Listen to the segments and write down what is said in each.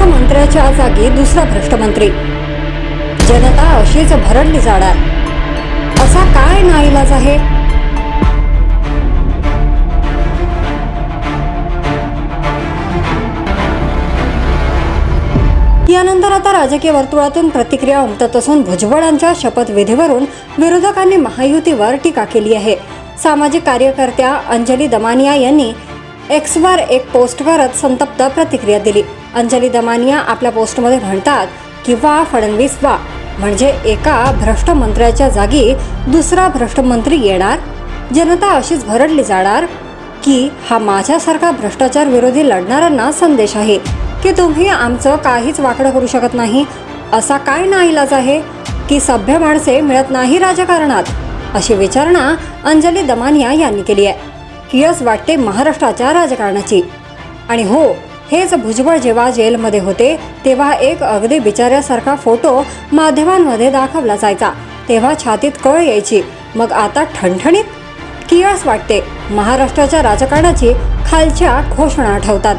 भ्रष्ट मंत्र्याच्या जागी दुसरा भ्रष्ट मंत्री। जनता अशीच भरडली जाणार, असा काय नाईलाज आहे? यानंतर आता राजकीय वर्तुळातून प्रतिक्रिया उमटत असून भुजबळांच्या शपथविधीवरून विरोधकांनी महायुतीवर टीका केली आहे। सामाजिक कार्यकर्त्या अंजली दमानिया यांनी एक्सवर एक पोस्ट करत संतप्त प्रतिक्रिया दिली। अंजली दमानिया आपल्या पोस्टमध्ये म्हणतात की वा फडणवीस वा, म्हणजे एका भ्रष्ट मंत्र्याच्या जागी दुसरा भ्रष्ट मंत्री येणार, जनता अशीच भरडली जाणार, की हा माझ्यासारखा भ्रष्टाचार विरोधी लढणाऱ्यांना संदेश आहे की तुम्ही आमचं काहीच वाकडं करू शकत नाही। असा काय नाईलाज आहे की सभ्य माणसे मिळत नाही राजकारणात, अशी विचारणा अंजली दमानिया यांनी केली आहे। कियस वाटते महाराष्ट्राच्या राजकारणाची। आणि हो, हेच भुजबळ जेव्हा जेलमध्ये होते तेव्हा एक अगदी बिचाऱ्यासारखा फोटो माध्यमांमध्ये दाखवला जायचा, तेव्हा छातीत कळ यायची। मग आता ठणठणीत कियस वाटते महाराष्ट्राच्या राजकारणाची खालच्या घोषणा आठवतात।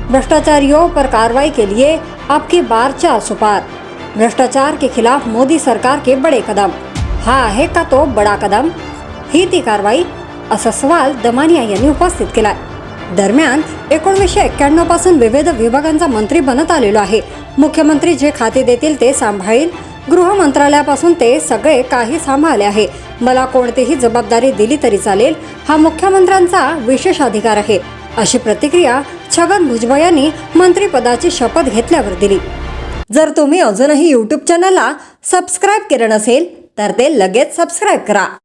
भ्रष्टाचारियों पर कार्रवाई के लिए आपकी बार 4 सुपार। भ्रष्टाचार के खिलाफ मोदी सरकार के बड़े कदम। हा आहे का तो बडा कदम? ही ती कारवाई? असा सवाल दमानिया यांनी उपस्थित केला। दरम्यान 1991 पासून विविध विभागांचा मंत्री बनत आलेलो आहे। मुख्यमंत्री जे खाते देतील ते सांभाळील, गृह मंत्रालयापासून ते सगळे काही सांभाळले आहे। मला कोणतीही जबाबदारी दिली तरी चालेल, हा मुख्यमंत्र्यांचा विशेष अधिकार आहे, अशी प्रतिक्रिया छगन भुजबळ यांनी मंत्रिपदाची शपथ घेतल्यावर दिली। जर तुम्ही अजूनही YouTube चॅनलला सबस्क्राईब केलं नसेल तर ते लगेच सबस्क्राईब करा।